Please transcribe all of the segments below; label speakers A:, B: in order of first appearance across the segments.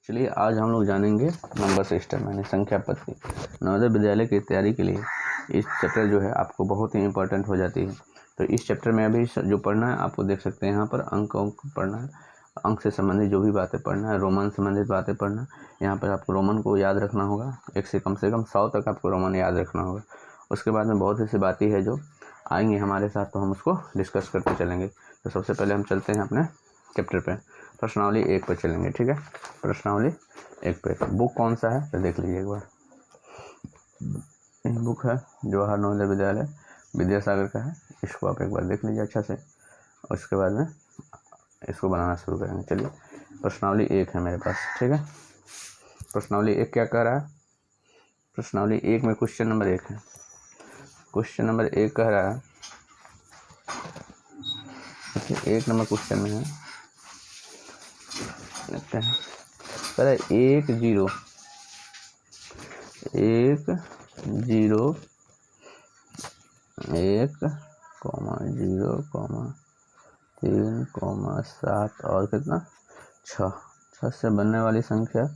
A: चलिए आज हम लोग जानेंगे नंबर सिस्टम यानी संख्या पद्धति। नवोदय विद्यालय की तैयारी के लिए इस चैप्टर जो है आपको बहुत ही इंपॉर्टेंट हो जाती है। तो इस चैप्टर में अभी जो पढ़ना है आपको देख सकते हैं यहाँ पर अंक पढ़ना है, अंक से संबंधित जो भी बातें पढ़ना है, रोमन संबंधित बातें पढ़ना है। यहाँ पर आपको रोमन को याद रखना होगा, एक से कम 100 तक आपको रोमन याद रखना होगा। उसके बाद में बहुत सी बातें हैं जो आएंगी हमारे साथ, तो हम उसको डिस्कस करते चलेंगे। तो सबसे पहले हम चलते हैं अपने चैप्टर पे, प्रश्नावली 1 पर चलेंगे। ठीक है, प्रश्नावली 1 पे बुक कौन सा है तो देख लीजिए एक बार। बुक है जवाहर नवोदय विद्यालय विद्यासागर का है, इसको आप एक बार देख लीजिए अच्छा से। और उसके बाद में इसको बनाना शुरू करेंगे। चलिए प्रश्नावली 1 है मेरे पास। ठीक है, प्रश्नावली 1 क्या कह रहा है? प्रश्नावली 1 में क्वेश्चन नंबर 1 है। क्वेश्चन नंबर 1 कह रहा है, 1 नंबर क्वेश्चन में है, देखते हैं। कह रहा है 1 0 1 0 1 0 3 7 और कितना 6 से बनने वाली संख्या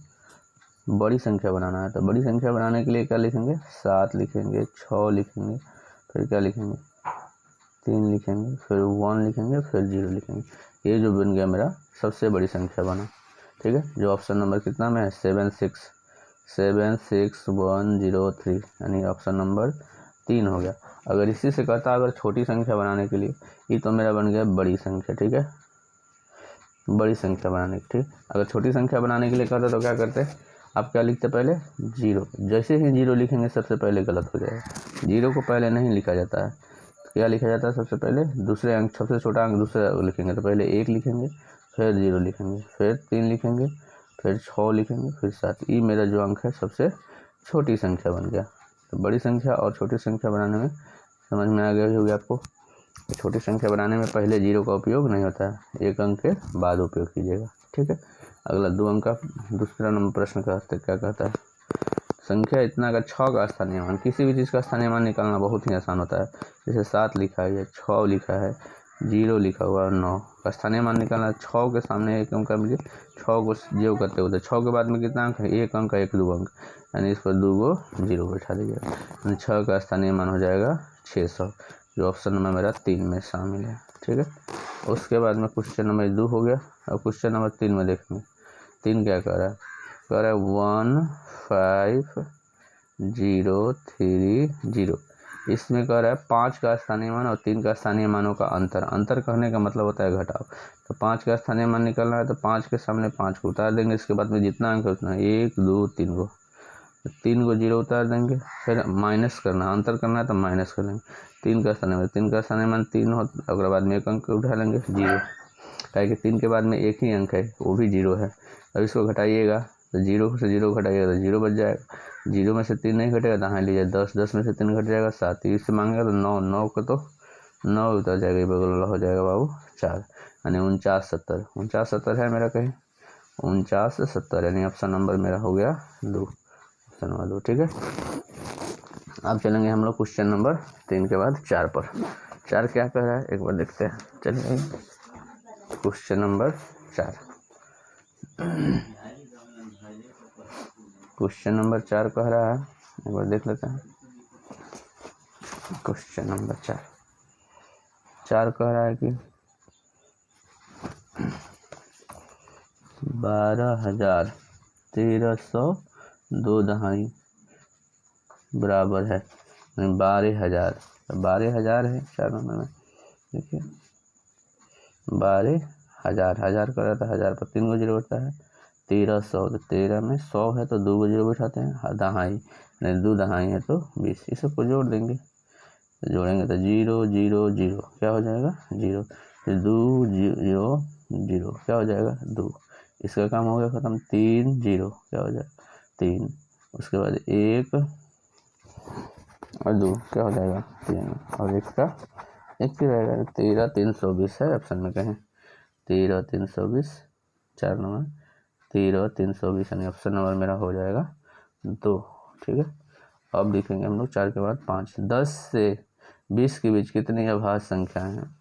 A: बड़ी संख्या बनाना है। तो बड़ी संख्या बनाने के लिए क्या लिखेंगे? 7 लिखेंगे, 6 लिखेंगे, फिर क्या लिखेंगे? 3 लिखेंगे, फिर 1 लिखेंगे, फिर 0 लिखेंगे। ये जो बन गया मेरा सबसे बड़ी संख्या बना। ठीक है, जो ऑप्शन नंबर कितना में है? 76103 यानी ऑप्शन नंबर 3 हो गया। अगर इसी से कहता अगर छोटी संख्या बनाने के लिए, ये तो मेरा बन गया बड़ी संख्या। ठीक है, बड़ी संख्या बनाने की। ठीक, अगर छोटी संख्या बनाने के लिए कहता तो क्या करते? आप क्या लिखते? पहले 0। जैसे ही 0 लिखेंगे सबसे पहले गलत हो जाएगा। 0 को पहले नहीं लिखा जाता है। तो क्या लिखा जाता है? सबसे पहले दूसरे अंक, सबसे छोटा अंक दूसरे लिखेंगे। तो पहले 1 लिखेंगे, फिर 0 लिखेंगे, फिर 3 लिखेंगे, फिर 6 लिखेंगे, फिर 7। ये मेरा जो अंक है सबसे छोटी संख्या बन गया। तो बड़ी संख्या और छोटी संख्या बनाने में समझ में आ गया होगी आपको। छोटी संख्या बनाने में पहले 0 का उपयोग नहीं होता है, 1 अंक के बाद उपयोग कीजिएगा। ठीक है, अगला 2 अंक का दूसरा नंबर प्रश्न का क्या कहता है? संख्या इतना का 6 का स्थानीय मान। किसी भी चीज़ का स्थानीय मान निकालना बहुत ही आसान होता है। जैसे 7 लिखा है, 6 लिखा है, 0 लिखा हुआ है, 9 का स्थानीय मान निकालना। 6 के सामने एक अंक मिले, 6 को 0 करते होते। 6 के बाद में कितना अंक है? 1 अंक, 1 2 अंक, यानी इस पर 2 को 0 बैठा दीजिएगा। यानी 6 का स्थानीय मान हो जाएगा 600, जो ऑप्शन नंबर मेरा 3 में शामिल है। ठीक है, उसके बाद में क्वेश्चन नंबर 2 हो गया। और क्वेश्चन नंबर 3 में देखेंगे। 3 क्या कह रहा है? कह रहा है 1530। इसमें कह रहा है 5 का स्थानीय मान और 3 का स्थानीय मानों का अंतर। अंतर कहने का मतलब होता है घटाव। तो 5 का स्थानीय मान निकालना है तो 5 के सामने 5 को उतार देंगे। इसके बाद में जितना अंक है उतना 1 2 3 को, 3 को 0 उतार देंगे। फिर माइनस करना, अंतर करना है तो माइनस कर लेंगे। 3 का स्थानीय मान 3 हो, अगर बाद में एक अंक उठा लेंगे 0, कि 3 के बाद में एक ही अंक है वो भी 0 है। अब इसको घटाइएगा तो 0 से 0 घटाइएगा तो 0 बच जाएगा। 0 में से 3 नहीं घटेगा तो हाँ लीजिए 10, 10 में से 3 घट जाएगा 7, इससे मांगेगा तो 9, 9 को तो 9 उतर जाएगा, बगल वाला हो जाएगा बाबू 4, यानी 49 70। 49 70 है मेरा, कहीं 49 70, यानी ऑप्शन नंबर मेरा हो गया 2, ऑप्शन नंबर 2। ठीक है, अब चलेंगे हम लोग क्वेश्चन नंबर 3 के बाद 4 पर। 4 क्या कह रहा है एक बार देखते हैं। चलिए क्वेश्चन नंबर 4, क्वेश्चन नंबर 4 कह रहा है, एक बार देख लेते हैं। क्वेश्चन नंबर 4 कह रहा है कि 12,1302 बराबर है 12,000। 12,000 है 4 नंबर में। देखिए 12,000, 1000 कर रहा था, 1000 पर 3 को 0 बैठता है। 1300, तो 13 में 100 है तो 2 को 0 बैठाते हैं, दहाई, 2 दहाई है तो 20। इस सबको जोड़ देंगे, तो जोड़ेंगे तो 0 0 0 क्या हो जाएगा? 0। फिर 2 0 0 क्या हो जाएगा? 2। इसका काम हो गया खत्म। 3 0 क्या हो जाएगा? 3। उसके बाद 1 और 2 क्या हो जाएगा? 3, और 1 का 1 ही रहेगा। 13,320 है ऑप्शन में, कहें 13,320, 4 नंबर 13,320, यानी ऑप्शन नंबर मेरा हो जाएगा 2। ठीक है, अब लिखेंगे हम लोग 4 के बाद 5। 10 से 20 के बीच कितनी अभाज्य संख्याएं हैं?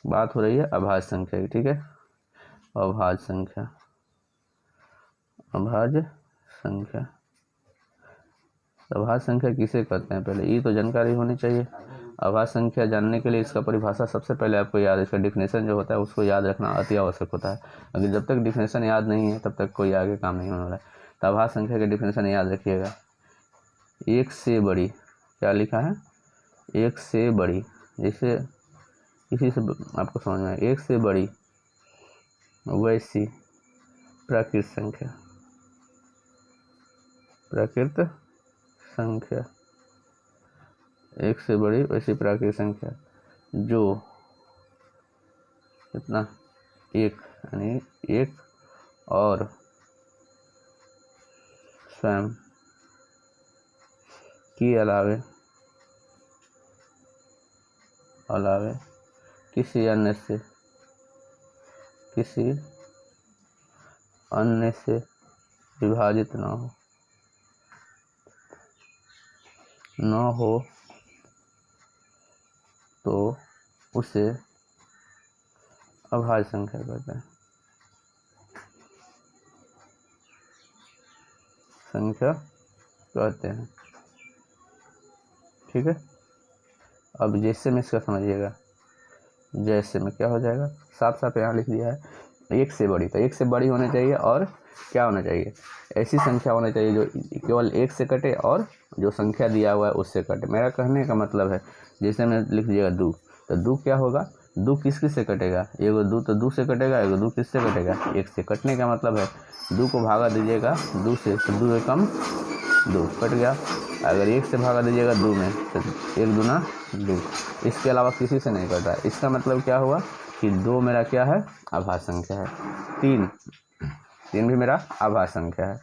A: बात हो रही है अभाज्य संख्या की। ठीक है, अभाज्य संख्या, अभाज्य संख्या। अभाज्य संख्या किसे कहते हैं, पहले ये तो जानकारी होनी चाहिए। अभाज्य संख्या जानने के लिए इसका परिभाषा सबसे पहले आपको याद है, इसका डिफिनेशन जो होता है उसको याद रखना अति आवश्यक होता है। अगर जब तक डिफिनेशन याद नहीं है तब तक कोई आगे काम नहीं होने वाला है। तो अभाज्य संख्या के डिफिनेशन याद रखिएगा। एक से बड़ी, क्या लिखा है, एक से बड़ी, जैसे इसी से आपको समझ में आए, एक से बड़ी वैसी प्राकृत संख्या, प्राकृत संख्या, एक से बड़ी वैसी प्राकृत संख्या जो कितना, एक, यानी एक और स्वयं की अलावे किसी अन्य से विभाजित न हो तो उसे अभाज्य संख्या कहते हैं, ठीक है। अब जैसे में इसका समझिएगा, जैसे में क्या हो जाएगा, साफ साफ यहाँ लिख दिया है एक से बड़ी, तो एक से बड़ी होनी चाहिए और क्या होना चाहिए, ऐसी संख्या होनी चाहिए जो केवल एक से कटे और जो संख्या दिया हुआ है उससे कटे। मेरा कहने का मतलब है, जैसे में लिख दीजिएगा दो, तो दो क्या होगा, दो किस से कटेगा, एगो दो तो दो से कटेगा, एगो दो किससे कटेगा, एक से। कटने का मतलब है दो को भागा दीजिएगा दो से, तो दो एकम दो, कट गया। अगर एक से भागा दीजिएगा दो में तो एक दूना दो, इसके अलावा किसी से नहीं कटा है। इसका मतलब क्या हुआ कि दो मेरा क्या है, अभाज्य संख्या है। तीन भी मेरा अभाज्य संख्या है।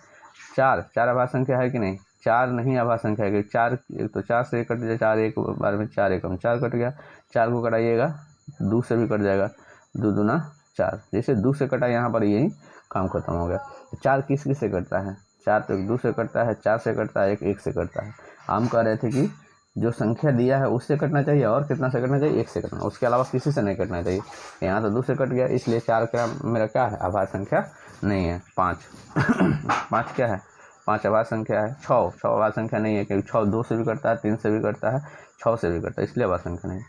A: चार अभाज्य संख्या है कि नहीं, चार नहीं अभाज्य संख्या है, क्योंकि चार तो चार से कट जाए, चार एक बार में चार एकम चार कट गया, चार को कटाइएगा दो से भी कट जाएगा, दो दूना चार, जैसे दो से कटा यहाँ पर यही काम खत्म हो गया। चार किस से कटता है, चार तो एक दो से कटता है, चार से कटता है, एक से कटता है। हम कह रहे थे कि जो संख्या दिया है उससे कटना चाहिए और कितना से कटना चाहिए, एक से कटना, उसके अलावा किसी से नहीं कटना चाहिए। यहाँ तो दो से कट गया, इसलिए चार का मेरा क्या है, अभाज्य संख्या नहीं है। पाँच क्या है, पाँच अभाज्य संख्या है। छः अभाज्य संख्या नहीं है, क्योंकि छः दो से भी कटता है, तीन से भी कटता है, छः से भी कटता है, इसलिए अभाज्य संख्या नहीं है।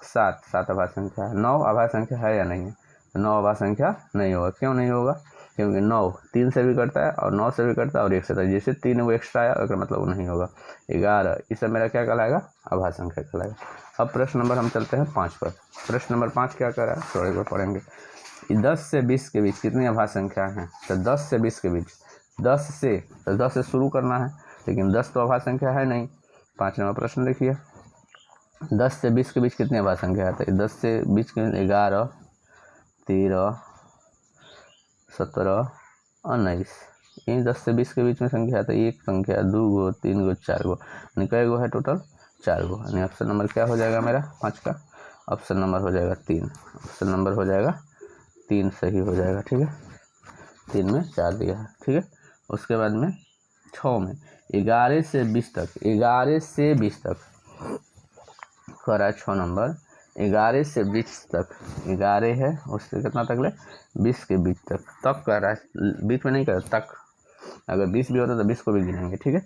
A: सात अभाज्य संख्या है। नौ अभाज्य संख्या है या नहीं है, तो नौ अभाज्य संख्या नहीं होगा। क्यों नहीं होगा, क्योंकि नौ तीन से भी कटता है और नौ से भी कटता है और एक से, जैसे तीन वो एक्स्ट्रा आया अगर मतलब वो नहीं होगा। 11 इस सब मेरा क्या कहलाएगा, अभाज्य संख्या कहलाएगा। अब प्रश्न नंबर हम चलते हैं 5 पर। प्रश्न नंबर 5 क्या कर रहा है, थोड़ी बार पढ़ेंगे। 10 से 20 के बीच कितनी अभाज्य संख्या है, तो 10 से 20 के बीच, 10 से शुरू करना है, लेकिन 10 तो अभाज्य संख्या है नहीं। 5 नंबर प्रश्न देखिए, 10 से 20 के बीच कितनी अभाज्य संख्या है, तो 10 से 20 के 11, 13, 17, 19, इन 10 से 20 के बीच में संख्या है, तो एक संख्या, दो गो, तीन गो, चार गो, यानी कई गो है टोटल, चार गो। यानी ऑप्शन नंबर क्या हो जाएगा मेरा 5 का, ऑप्शन नंबर हो जाएगा 3, ऑप्शन नंबर हो जाएगा 3 सही हो जाएगा, ठीक है। 3 में 4 दिया है, ठीक है। उसके बाद में 6 में 11 से 20 तक, 11 से 20 तक कर रहा है 6 नंबर, 11 से 20 तक, 11 है उससे कितना तक ले, 20 के बीच तक कर रहा है, बीच में नहीं कर तक। अगर 20 भी होता तो 20 को भी गिनेंगे, ठीक है।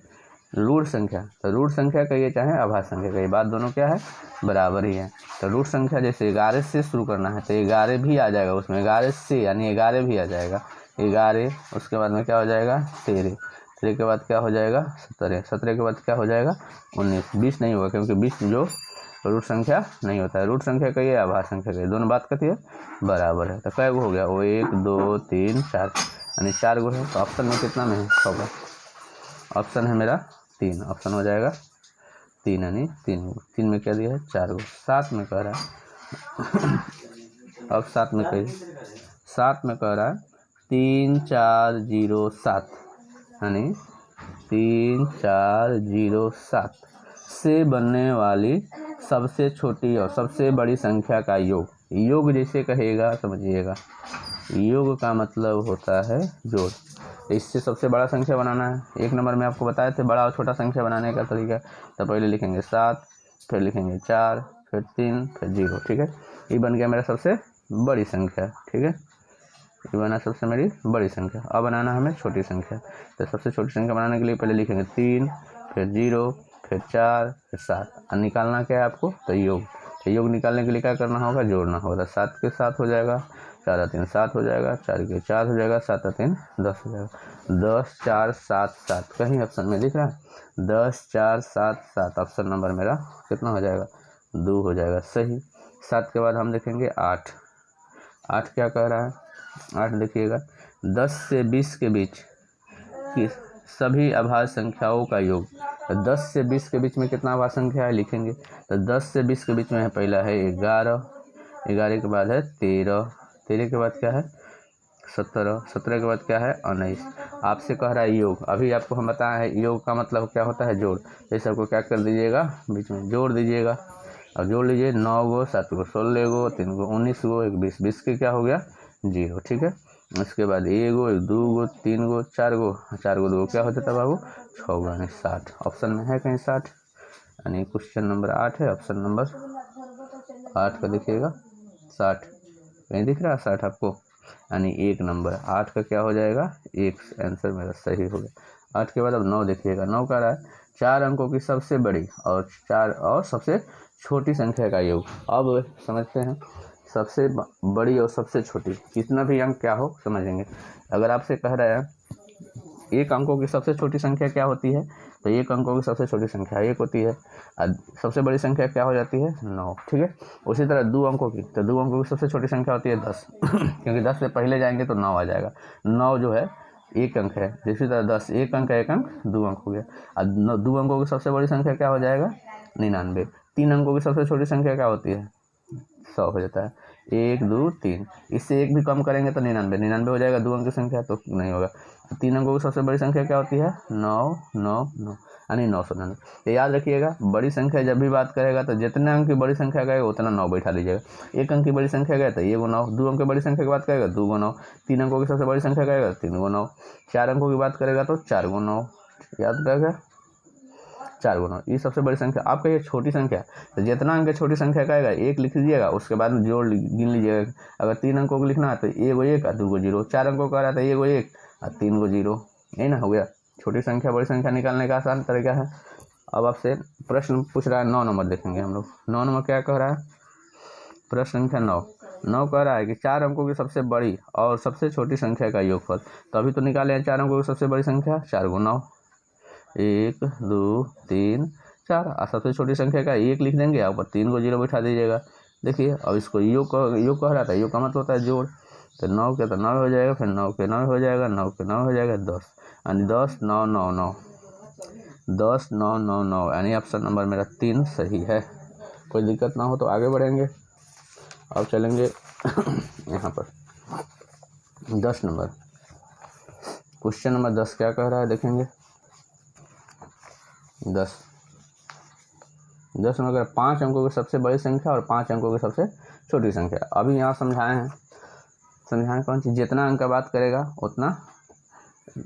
A: रूट संख्या, तो रूट संख्या कहिए चाहे अभाज्य संख्या कहिए, बात दोनों क्या है, बराबर ही है। तो रूट संख्या जैसे 11 से शुरू करना है तो 11 भी आ जाएगा उसमें, 11 से यानी 11 भी आ जाएगा, 11, उसके बाद में क्या हो जाएगा 13, 13 के बाद क्या हो जाएगा 17, 17 के बाद क्या हो जाएगा 19, 20 नहीं होगा, क्योंकि 20 जो रूट संख्या नहीं होता है। रूट संख्या कहिए अभाज्य संख्या कहिए, दोनों बात करती है बराबर है। तो कै गो हो गया, वो 1 2 3 4, यानी 4 गो है। तो ऑप्शन में कितना में है, 6 का ऑप्शन है मेरा 3, ऑप्शन हो जाएगा 3, यानी 3 गो। 3 में क्या दिया है 4 गो। 7 में कह रहा है अब 7 में कहिए, 7 में कह रहा है 3 4 0 7, यानी 3 4 0 7 से बनने वाली सबसे छोटी और सबसे बड़ी संख्या का योग। योग जैसे कहेगा समझिएगा, योग का मतलब होता है जोड़। इससे सबसे बड़ा संख्या बनाना है। 1 नंबर में आपको बताए थे बड़ा और छोटा संख्या बनाने का तरीका। तो पहले लिखेंगे 7, फिर लिखेंगे 4, फिर 3, फिर 0, ठीक है। ये बन गया मेरा सबसे बड़ी संख्या, ठीक है। ये बना सबसे मेरी बड़ी संख्या। अब बनाना हमें छोटी संख्या। तो सबसे छोटी संख्या बनाने के लिए पहले लिखेंगे 3, फिर 0, फिर 4, फिर 7। और निकालना क्या है आपको? तो योग। तो योग निकालने के लिए क्या करना होगा? जोड़ना होगा। 7 के 7 हो जाएगा, 4 3 7 हो जाएगा, 4 के 4 हो जाएगा, 7 3 10 हो जाएगा। 10 4 7 7 कहीं ऑप्शन में दिख रहा है? 10 4 7 7 ऑप्शन नंबर मेरा कितना हो जाएगा? 2 हो जाएगा। सही। 7 के बाद हम देखेंगे 8। 8 क्या कह रहा है? 8 देखिएगा, 10 से 20 के बीच की सभी अभाज्य संख्याओं का योग। तो 10 से 20 के बीच में कितना अभाज्य संख्या है लिखेंगे। तो 10 से 20 के बीच में है, पहला है 11, 11 के बाद है 13, 13 के बाद क्या है? 17, 17 के बाद क्या है? 19। आपसे कह रहा है योग। अभी आपको हम बताया है योग का मतलब क्या होता है? जोड़। तो सबको क्या कर दीजिएगा? बीच में जोड़ दीजिएगा। अब जोड़ लीजिए, 9 गो, 7 गो, 16 गो, 3 गो, 19 गो, 1 20, 20 के क्या हो गया? 0। ठीक है। उसके बाद 1 गो, 2 गो, 3 गो, 4 गो, 4 गो 2 क्या हो जाता है बाबू? 6 गो, यानी 60। ऑप्शन में है कहीं 60, यानी क्वेश्चन नंबर 8 है। ऑप्शन नंबर 8 का देखिएगा 60, कहीं दिख रहा है 60 आपको? यानी 1 नंबर 8 का क्या हो जाएगा? 1। आंसर मेरा सही हो गया। 8 के बाद अब 9 देखिएगा। 9 का रहा है 4 अंकों की सबसे बड़ी और 4 और सबसे छोटी संख्या का योग। अब समझते हैं सबसे बड़ी और सबसे छोटी, कितना भी अंक क्या हो समझेंगे। अगर आपसे कह रहा है एक अंकों की सबसे छोटी संख्या क्या होती है, तो एक अंकों की सबसे छोटी संख्या 1 होती है। सबसे बड़ी संख्या क्या हो जाती है? 9। ठीक है। उसी तरह 2 अंकों की, तो 2 अंकों की सबसे छोटी संख्या होती है 10 क्योंकि 10 से पहले जाएंगे तो 9 आ जाएगा। 9 जो है एक अंक है। इसी तरह 10 एक अंक है, एक अंक 2 अंक हो गया। और 2 अंकों की सबसे बड़ी संख्या क्या हो जाएगा? 99। 3 अंकों की सबसे छोटी संख्या क्या होती है? 100 हो जाता है। 1 2 3, इससे एक भी कम करेंगे तो 99, 99 हो जाएगा। 2 अंक की संख्या तो नहीं होगा। 3 अंकों की सबसे बड़ी संख्या क्या होती है? 9 9 9, यानी 999। तो याद रखिएगा, बड़ी संख्या जब भी बात करेगा तो जितने अंक की बड़ी संख्या कहेगा उतना 9 बैठा लीजिएगा। 1 अंक की बड़ी संख्या गया तो 1 गो 9, 2 अंक की बड़ी संख्या की बात करेगा 2 गो 9, 3 अंकों की सबसे बड़ी संख्या कहेगा 3 गो 9, 4 अंकों की बात करेगा तो 4 गो 9। याद रहेगा 4 गुना। ये सबसे बड़ी संख्या। आपका ये छोटी संख्या, तो जितना अंक छोटी संख्या का आएगा 1 लिख लीजिएगा, उसके बाद में जोड़ गिन लीजिएगा। अगर 3 अंकों को लिखना है तो 1 गो 1 और 2 गो 0। 4 अंकों का रहा था 1 गो 1 और 3 गो 0, यही ना हो गया। छोटी संख्या बड़ी संख्या निकालने का आसान तरीका है। अब आपसे प्रश्न पूछ रहा है 9 नंबर देखेंगे हम लोग। 9 नंबर क्या कह रहा है? प्रश्न संख्या 9 कह रहा है कि 4 अंकों की सबसे बड़ी और सबसे छोटी संख्या का योगफल। तो अभी तो निकाले हैं 4 अंकों की सबसे बड़ी संख्या, 4 गुना 9, 1 2 3 4, और सबसे छोटी संख्या का 1 लिख देंगे, ऊपर 3 को 0 बैठा दीजिएगा। देखिए अब इसको योग कह रहा था। योग का मतलब होता है जोड़। तो 9 के तो 9 हो जाएगा, फिर 9 के 9 हो जाएगा, 9 के 9 हो जाएगा 10, यानी 10 9 9 9, 10 9 9 9, यानी ऑप्शन नंबर मेरा 3 सही है। कोई दिक्कत ना हो तो आगे बढ़ेंगे। अब चलेंगे यहाँ पर 10 नंबर। क्वेश्चन नंबर 10 क्या कह रहा है देखेंगे। 10 में अगर 5 अंकों की सबसे बड़ी संख्या और 5 अंकों की सबसे छोटी संख्या। अभी यहाँ समझाएं कौन चीज़। जितना अंक का बात करेगा उतना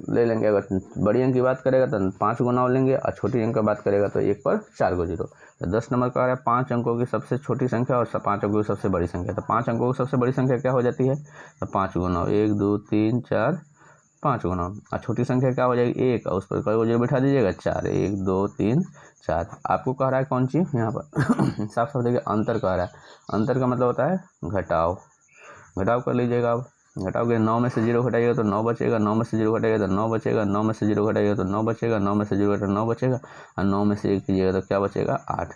A: ले लेंगे। अगर बड़ी अंक की बात करेगा तो 5 गुना लेंगे, और छोटी अंक का बात करेगा तो 1 पर 4 गो 0। तो 10 नंबर का है 5 अंकों की सबसे छोटी संख्या और 5 अंकों की सबसे बड़ी संख्या। तो 5 अंकों की सबसे बड़ी संख्या क्या हो जाती है? तो 5 गुना 1 2 3 4 5 गुना, और छोटी संख्या क्या हो जाएगी? 1, और उस पर कई 0 बैठा दीजिएगा 4, 1 2 3 4। आपको कह रहा है कौन चीज़ यहाँ पर साफ साफ देखिए, अंतर कह रहा है। अंतर का मतलब होता है घटाव। घटाव कर लीजिएगा। आप घटाओगे 9 में से 0 घटाइएगा तो 9 बचेगा, 9 में से 0 घटाइएगा तो 9 बचेगा, 9 में से 0 घटाइएगा तो 9 बचेगा, 9 में से 0 घटाइएगा 9 बचेगा, और 9 में से 1 कीजिएगा तो क्या बचेगा? 8।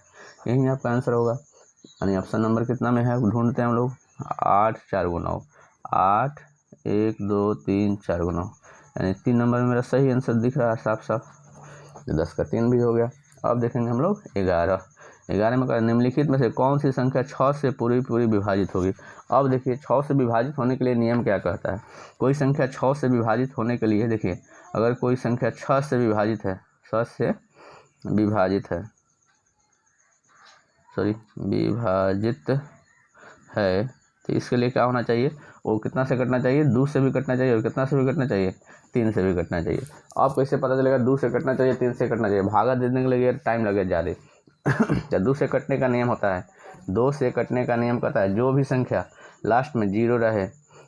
A: यही आपका आंसर होगा। यानी ऑप्शन नंबर कितना में है ढूंढते हैं हम लोग। 8 4 गुना 9, 8 1 2 3 4 गुना 9, यानी 3 नंबर में मेरा सही आंसर दिख रहा है साफ साफ। 10 का 3 भी हो गया। अब देखेंगे हम लोग 11 में निम्नलिखित में से कौन सी संख्या 6 से पूरी विभाजित होगी। अब देखिए 6 से विभाजित होने के लिए नियम क्या कहता है। कोई संख्या 6 से विभाजित होने के लिए, देखिए अगर कोई संख्या 6 से विभाजित है, 6 से विभाजित है, तो इसके लिए क्या होना चाहिए? वो कितना से कटना चाहिए? 2 से भी कटना चाहिए, और कितना से भी कटना चाहिए? 3 से भी कटना चाहिए। अब कैसे पता चलेगा 2 से कटना चाहिए 3 से कटना चाहिए? भागा देने के लिए टाइम लगे ज़्यादा। क्या 2 से कटने का नियम होता है? 2 से कटने का नियम कहता है जो भी संख्या लास्ट में 0 रहे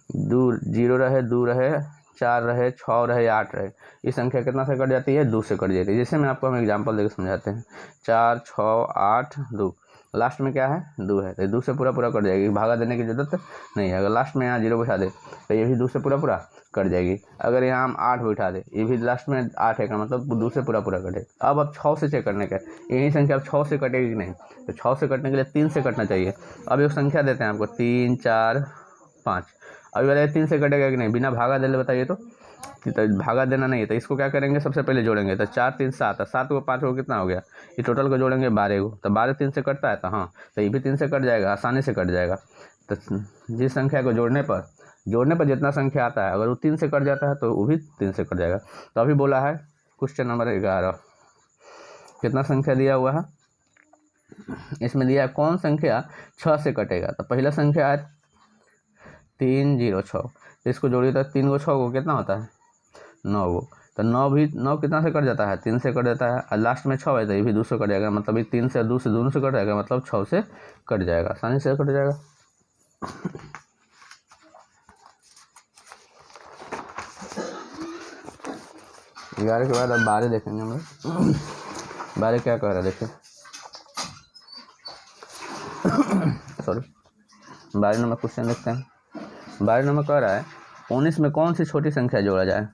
A: जीरो रहे, 2 रहे, 4 रहे, 6 रहे, 8 रहे, ये संख्या कितना से कट जाती है? 2 से कट जाती है। जैसे मैं आपको हम एग्जांपल देकर समझाते हैं। 4, 6, 8, 2, लास्ट में क्या है? 2 है, तो 2 से पूरा पूरा कट जाएगी, भागा देने की जरूरत नहीं है। अगर लास्ट में यहाँ 0 बैठा दे तो ये भी 2 से पूरा पूरा कट जाएगी। अगर यहाँ हम 8 बैठा दे, ये भी लास्ट में 8 है का मतलब 2 से पूरा पूरा कटे। अब 6 से चेक करने का, यही संख्या अब 6 से कटेगी कि नहीं, तो 6 से कटने के लिए 3 से कटना चाहिए। अब एक संख्या देते हैं आपको 3, 4, 5। अभी बताइए 3 से कटेगा कि नहीं, बिना भागा दे बताइए तो भागा देना नहीं है, तो इसको क्या करेंगे? सबसे पहले जोड़ेंगे, तो 4, 3, 7, 7 को 5 को कितना हो गया? ये टोटल को जोड़ेंगे 12 को, तो 12 3 से कटता है, तो हाँ, तो ये भी 3 से कट जाएगा, आसानी से कट जाएगा। तो जिस संख्या को जोड़ने पर जितना संख्या आता है, अगर वो 3 से कट जाता है तो वो भी 3 से कट जाएगा। तो अभी बोला है क्वेश्चन नंबर 11, कितना संख्या दिया हुआ है इसमें? दिया है कौन संख्या 6 से कटेगा। तो पहला संख्या है 306, इसको जोड़िए तो 3 को 6 को कितना होता है? 9 को, तो 9 कितना से कट जाता है? 3 से कट जाता है, और लास्ट में 6 है तो ये भी 2 से कट जाएगा, मतलब ये 3 से 2 से दोनों से कट जाएगा, मतलब 6 से कट जाएगा, आसानी से कट जाएगा। ग्यारह के बाद अब 12 देखेंगे हम लोग। 12 क्या कह रहा है देखिए, सॉरी, 12 नंबर क्वेश्चन देखते हैं। 12 नंबर कह रहा है 19 में कौन सी छोटी संख्या जोड़ा जाए?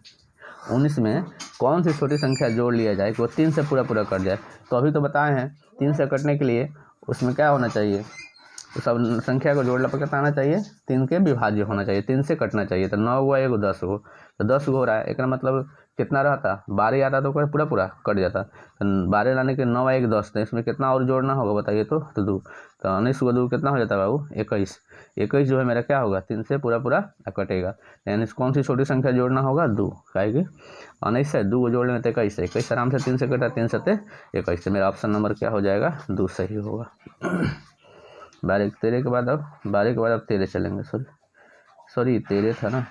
A: 19 में कौन सी छोटी संख्या जोड़ लिया जाए कि वो 3 से पूरा पूरा कट जाए? तो अभी तो बताए हैं 3 से कटने के लिए उसमें क्या होना चाहिए? तो सब संख्या को जोड़ने पर कितना आना चाहिए? 3 के विभाज्य होना चाहिए, 3 से कटना चाहिए। तो 9 हुआ, 1 10 हो, तो 10 हो रहा है, एक मतलब कितना रहता? 12 आता तो पूरा पूरा कट जाता। तो 12 लाने के 9 1 10, तो इसमें कितना और जोड़ना होगा बताइए तो 2, तो 19 को 2 कितना हो जाता है बाबू? 21। 21 जो है मेरा क्या होगा? 3 से पूरा पूरा कटेगा, यानी कौन सी छोटी संख्या जोड़ना होगा? 2, काहेगी 19 से 2 को जोड़ लेंगे तो 21 है, 21 आराम से 3 से कटा, 3 7 21, मेरा ऑप्शन नंबर क्या हो जाएगा? 2 सही होगा। 12 13 के बाद अब 12 के बाद अब 13 चलेंगे, सॉरी 13 था ना,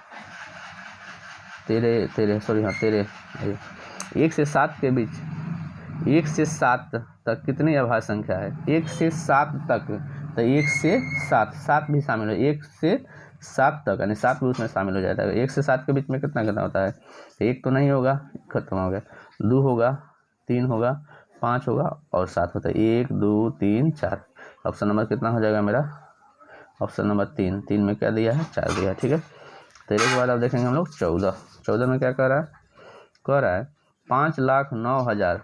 A: 13 सॉरी, हाँ 13। 1 से 7 के बीच, 1 से 7 तक कितनी अभाज्य संख्या है? 1 से 7 तक, तो 1 से 7 भी शामिल हो, 1 से 7 तक, यानी 7 भी उसमें शामिल हो जाता है। 1 से 7 के बीच में कितना कितना होता है? 1 तो नहीं होगा, खत्म हो गया, 2 होगा, 3 होगा, 5 होगा और 7 होता है। 1 2 3 4, ऑप्शन नंबर कितना हो जाएगा मेरा? Option number 3। 3 में क्या दिया है? 4 दिया है, ठीक है। 13 के बाद अब देखेंगे हम लोग 14 में क्या कह रहा है? कह रहा है 5,09,000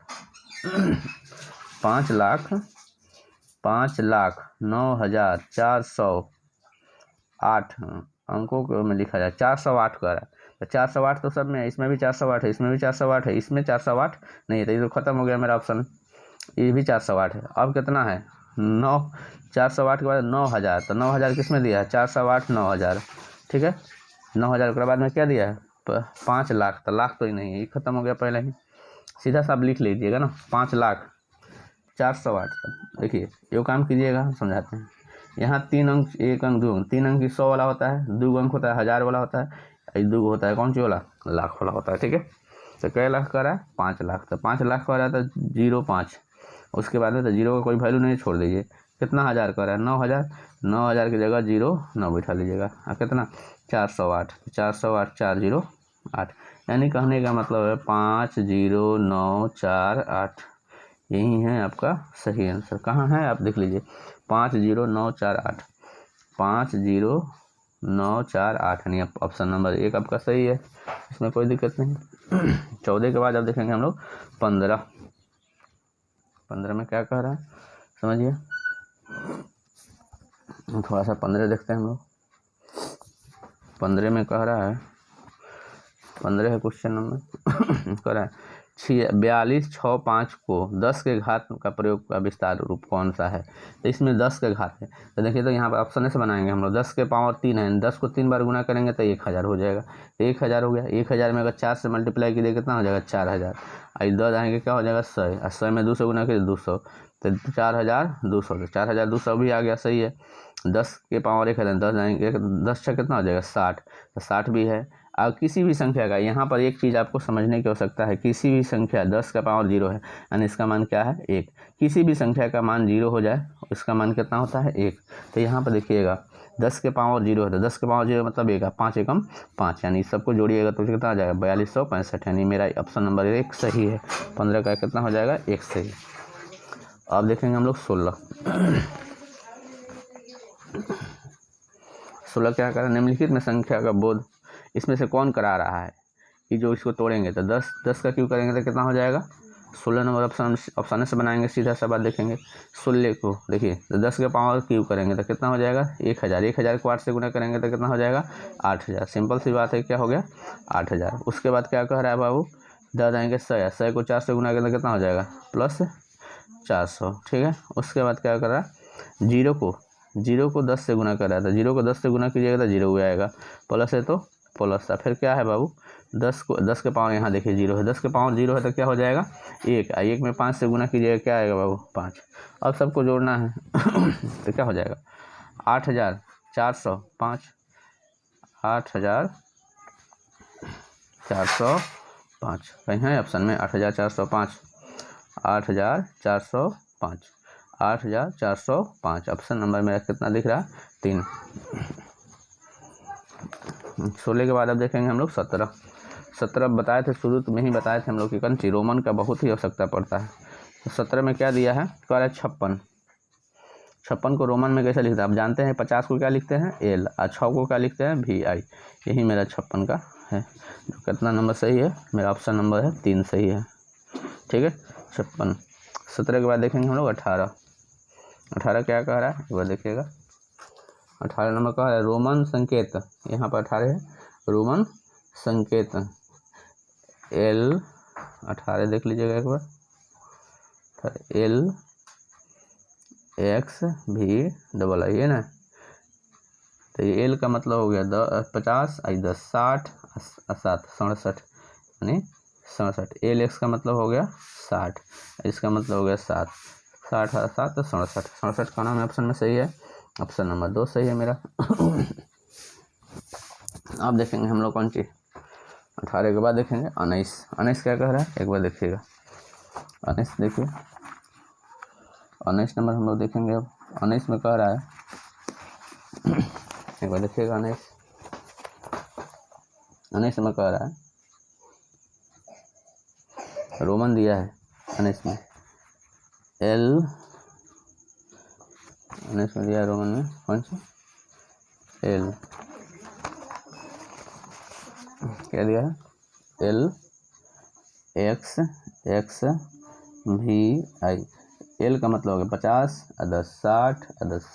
A: 5,09,408 अंकों को में लिखा जाए। 408 कह रहा है, तो 408 तो सब में है, इसमें भी 408 है, इसमें भी 408 है, इसमें 408 नहीं है, तो ये तो खत्म हो गया मेरा ऑप्शन। ये भी 408 है। अब कितना है? 9, 408 के बाद 9,000, तो 9,000 किस में दिया है? 408 9,000, ठीक है। 9,000 के बाद में क्या दिया है? 5 लाख, तो लाख तो ही नहीं है, ये खत्म हो गया पहले ही, सीधा सा आप लिख लीजिएगा ना, 5 लाख 408। देखिए ये काम कीजिएगा, समझाते हैं। यहाँ 3 अंक, 1 अंक, 2 अंक, 3 अंक की 100 वाला होता है, 2 अंक होता है 1000 वाला होता है, 2 होता है कौन सी वाला? लाख वाला होता है, ठीक है। तो कै लाख का रहा है? 5 लाख, तो 5 लाख का रहा है तो 05, उसके बाद में तो 0 का कोई वैल्यू नहीं, छोड़ दीजिए। कितना हज़ार का रहा है? 9,000, 9,000 की जगह 0 9 बैठा लीजिएगा, कितना? 408, 408 408, यानी कहने का मतलब है 50948, यही है आपका सही आंसर। कहाँ है आप देख लीजिए, 50948, 50948, यानी ऑप्शन नंबर 1 आपका सही है, इसमें कोई दिक्कत नहीं। 14 के बाद अब देखेंगे हम लोग 15 में क्या कह रहा है समझिए, थोड़ा सा 15 देखते हैं हम लोग। 15 में कह रहा है, 15 है क्वेश्चन नंबर कह रहा है 4265 को 10 के घात का प्रयोग का विस्तार रूप कौन सा है? तो इसमें 10 के घात है, तो देखिए तो यहाँ पर ऑप्शन से बनाएंगे हम लोग। 10 के पावर 3 है, 10 को 3 बार गुना करेंगे तो 1000 हो जाएगा, 1000 हो गया। 1000 में अगर 4 से मल्टीप्लाई कीजिए कितना हो जाएगा? 4000। आई 10 आएंगे क्या हो जाएगा? 100, और 100 में 200 गुना करिए 200, तो 4200, तो 4200 भी आ गया, सही है। 10 के पावर 1 है, 10 आएंगे, 10 से कितना हो जाएगा? 60, तो 60 भी है। अब किसी भी संख्या का, यहाँ पर एक चीज़ आपको समझने की आवश्यकता है, किसी भी संख्या 10 का पावर 0 है, यानी इसका मान क्या है? 1। किसी भी संख्या का मान 0 हो जाए, इसका मान कितना होता है? 1। तो यहाँ पर देखिएगा 10 के पावर 0 है तो 10 के पावर 0 मतलब 1 है, 5 एकम 5, यानी सबको जोड़िएगा तो कितना आ जाएगा 4265, यानी मेरा ऑप्शन नंबर 1 सही है। 15 का कितना हो जाएगा 1 सही। अब देखेंगे हम लोग 16 क्या करें, निम्नलिखित में संख्या का बोध इसमें से कौन करा रहा है कि जो इसको तोड़ेंगे तो 10 का क्यों करेंगे तो कितना हो जाएगा 16 नंबर ऑप्शन से बनाएंगे, सीधा सा बात देखेंगे। 16 को देखिए तो 10 के पावर क्यों करेंगे तो कितना हो जाएगा 1000, 1000 को 8 से गुना करेंगे तो कितना हो जाएगा 8000, सिंपल सी बात है, क्या हो गया 8000। उसके बाद क्या कह रहा है बाबू, 10 आएंगे 100 को 4 से गुना करेंगे तो कितना हो जाएगा प्लस 400, ठीक है। उसके बाद क्या कर रहा है, जीरो को 10 से गुना कर रहा था, 0 को 10 से गुना कीजिएगा तो 0 आएगा, प्लस है तो प्लस था, फिर क्या है बाबू 10 के पावर यहाँ देखिए 0 है, 10 के पावर 0 है तो क्या हो जाएगा 1 में 5 से गुना कीजिएगा क्या आएगा बाबू 5। अब सबको जोड़ना है तो क्या हो जाएगा 8405, 8405 कहीं है ऑप्शन में 8405, 8405, 8405 ऑप्शन नंबर मेरा कितना दिख रहा है 3। 16 के बाद अब देखेंगे हम लोग 17 बताए थे, शुरू में ही बताए थे हम लोग कि कंची रोमन का बहुत ही आवश्यकता पड़ता है। तो 17 में क्या दिया है, कह रहा है 56 को रोमन में कैसे लिखते हैं आप जानते हैं, 50 को क्या लिखते हैं एल और 6 को क्या लिखते हैं VI, यही मेरा 56 का है। जो कितना नंबर सही है, मेरा ऑप्शन नंबर है 3 सही है, ठीक है 56। 17 के बाद देखेंगे हम लोग 18 क्या कह रहा है एक बार देखिएगा। 18 नंबर का है रोमन संकेत, यहाँ पर 18 है रोमन संकेत L, 18 देख लीजिएगा एक बार, LXVII है ना, तो ये L का मतलब हो गया 50 10 60 7 67, यानी 67। LX का मतलब हो गया 60, इसका मतलब हो गया 7 60 7 तो 67 का नाम ऑप्शन में सही है, ऑप्शन नंबर 2 सही है मेरा। अब देखेंगे हम लोग कौन सी 18 के बाद देखेंगे 19 क्या कह रहा है एक बार देखिएगा। 19 देखिए, 19 नंबर हम लोग देखेंगे। अब 19 में कह रहा है एक बार देखिएगा, 19 में कह रहा है रोमन दिया है 19 में L, 19 में दिया है रोमन में कौन सा L, क्या दिया है LXVI। L का मतलब हो गया 50 10 60 10 70